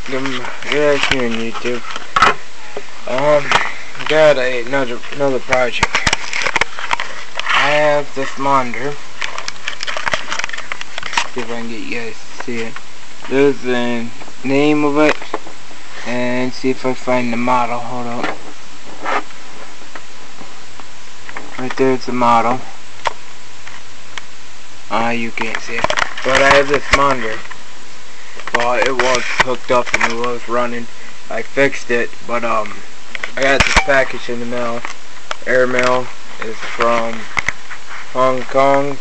Good afternoon, YouTube. I got another project. I have this monitor. See if I can get you guys to see it. There's the name of it, and see if I find the model. Hold up. Right there's the model. You can't see it, but I have this monitor. Well, it was hooked up and it was running. I fixed it, but I got this package in the mail. Airmail is from Hong Kong.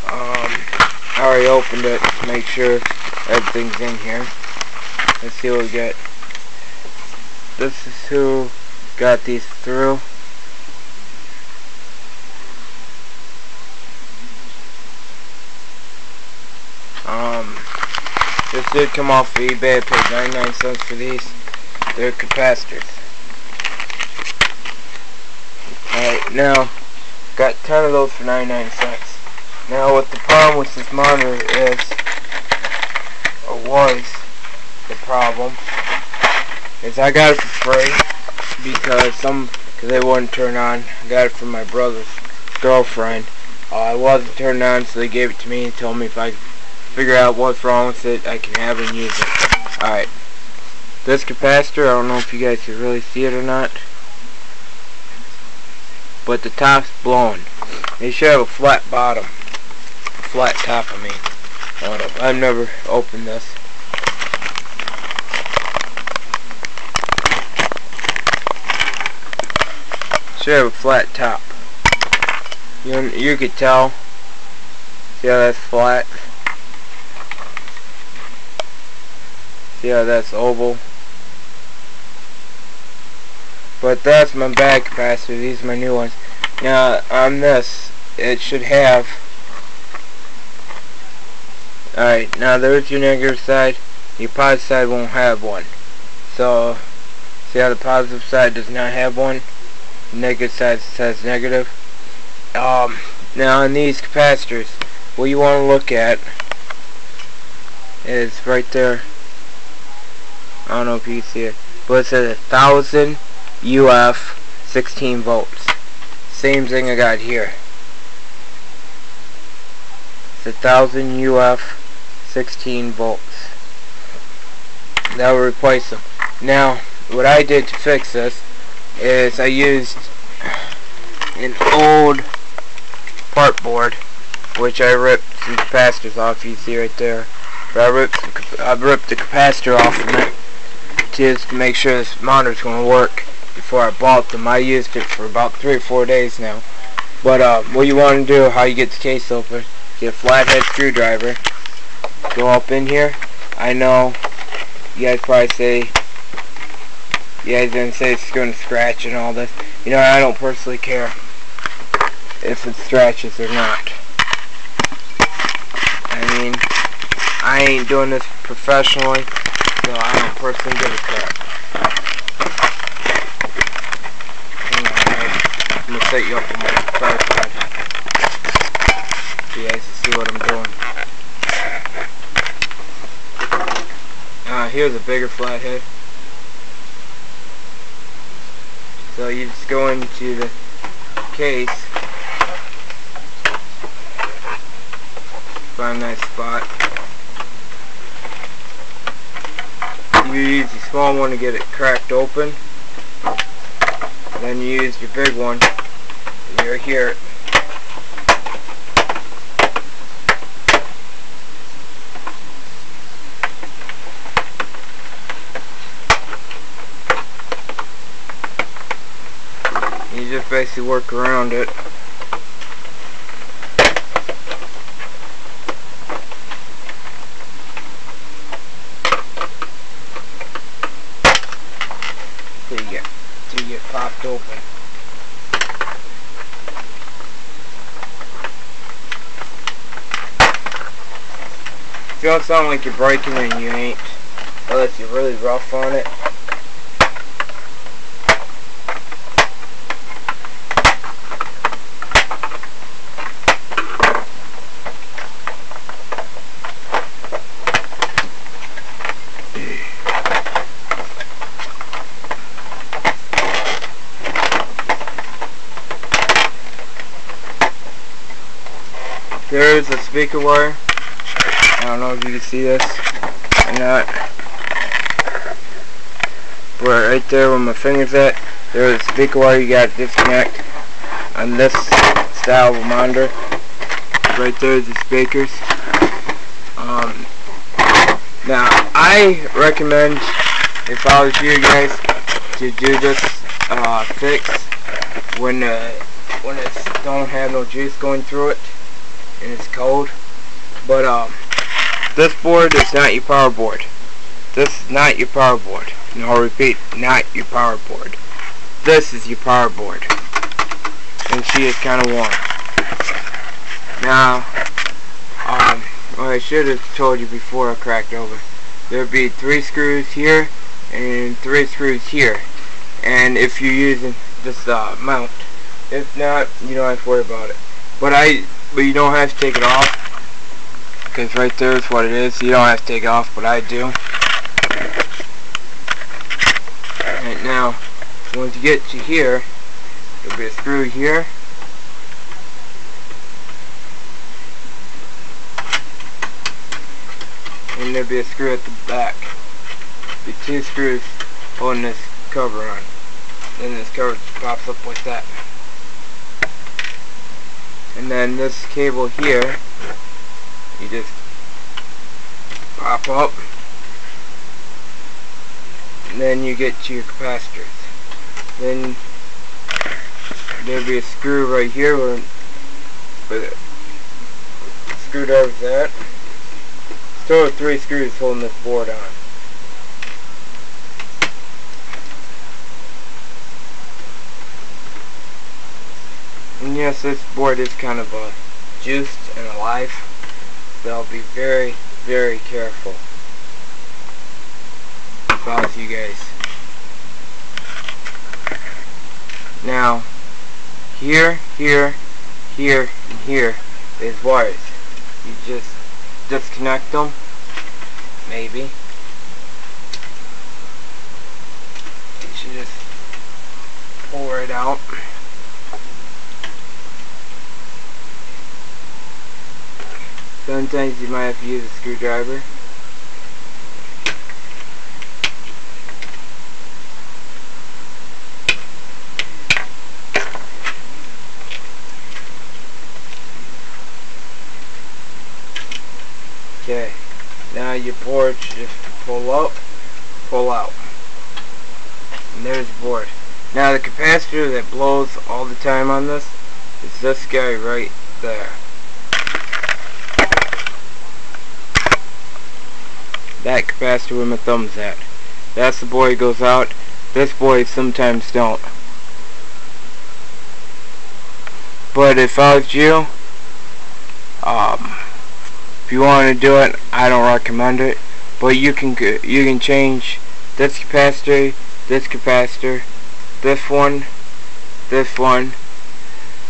I already opened it to make sure everything's in here. Let's see what we get. This is who got these through. This did come off of eBay. I paid 99 cents for these. They're capacitors. Alright, now, got 10 of those for 99 cents. Now, what the problem with this monitor is, or was the problem, is I got it for free because they wouldn't turn on. I got it from my brother's girlfriend. It wasn't turned on, so they gave it to me and told me if I figure out what's wrong with it, I can have it and use it. Alright. This capacitor, I don't know if you guys can really see it or not, but the top's blown. They should have a flat bottom. A flat top, I mean. Hold up. I've never opened this. Should have a flat top. You could tell. See how that's flat? See how that's oval? But that's my bad capacitor. These are my new ones. Now on this, it should have. Alright, now there's your negative side. Your positive side won't have one. So, see how the positive side does not have one? The negative side says negative. Now on these capacitors, what you want to look at is right there. I don't know if you can see it, but it says 1000 UF 16 volts. Same thing I got here. It's 1000 UF 16 volts. That will replace them. Now, what I did to fix this is I used an old part board, which I ripped some capacitors off. You see right there. But I ripped the capacitor off from it just to make sure this monitor's going to work before I bought them. I used it for about 3 or 4 days now. But what you want to do, how you get the case open, get a flathead screwdriver, go up in here. I know you guys probably say, you guys didn't say it's going to scratch and all this. You know, I don't personally care if it scratches or not. I mean, I ain't doing this professionally, so I don't personally give a crap. I'm gonna set you up on my tripod so you guys can see what I'm doing. Here's a bigger flathead. So you just go into the case, find that spot. You use the small one to get it cracked open. Then you use your big one. And you're here. You just basically work around it. Till you get popped open. If you don't sound like you're breaking it, you ain't. Unless you're really rough on it. there is a speaker wire. I don't know if you can see this or not, but right there where my finger's at, there's a speaker wire you gotta disconnect on this style of monitor. Right there's the speakers. Now I recommend, if I was you guys, to do this fix when it don't have no juice going through it and it's cold. But this board is not your power board. This is not your power board. And I'll repeat, not your power board. This is your power board. And she is kind of warm. Now, what I should have told you before I cracked over, there'll be 3 screws here and 3 screws here. And if you're using this mount, if not, you don't have to worry about it. But you don't have to take it off, because right there is what it is. You don't have to take it off, but I do. Right now, once you get to here, there'll be a screw here. And there'll be a screw at the back. There'll be 2 screws holding this cover on. Then this cover just pops up like that. And then this cable here, you just pop up. And then you get to your capacitors. Then there'll be a screw right here where the screwdriver's at. Still 3 screws holding this board on. And yes, this board is kind of juiced and alive, so I'll be very, very careful if I was you guys. Now, here, here, here, and here is wires. You just disconnect them, maybe. You should just pull right out. Sometimes you might have to use a screwdriver. Okay, now your board should just pull up, pull out. And there's the board. Now the capacitor that blows all the time on this is this guy right there. That capacitor where my thumb's at. That's the boy goes out. This boy sometimes don't. But if I was you, if you want to do it, I don't recommend it. But you can change this capacitor, this one,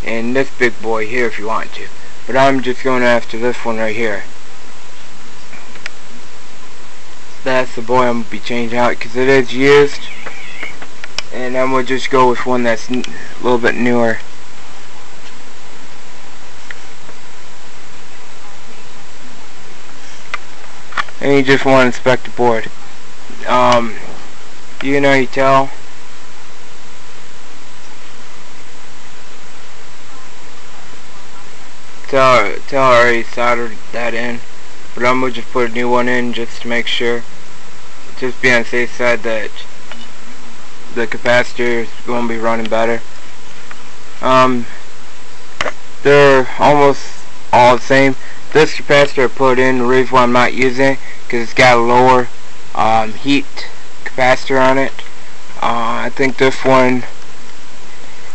and this big boy here if you want to. But I'm just going after this one right here. That's the boy I'm going to be changing out because it is used, and I'm going to just go with one that's a little bit newer. And you just want to inspect the board. You know, you tell I already soldered that in. But I'm going to just put a new one in just to make sure. Just be on the safe side that the capacitor is going to be running better. They're almost all the same. This capacitor I put in, the reason why I'm not using it, because it's got a lower heat capacitor on it. I think this one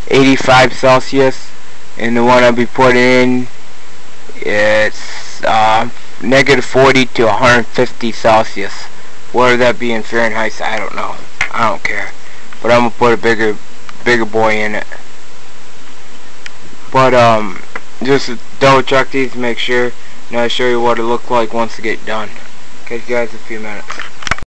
85 Celsius, and the one I'll be putting in, it's negative 40 to 150 Celsius. Whether that be in Fahrenheit, I don't know. I don't care. But I'm gonna put a bigger boy in it. But just double check these to make sure, and I'll show you what it looked like once it get done. Catch you guys in a few minutes.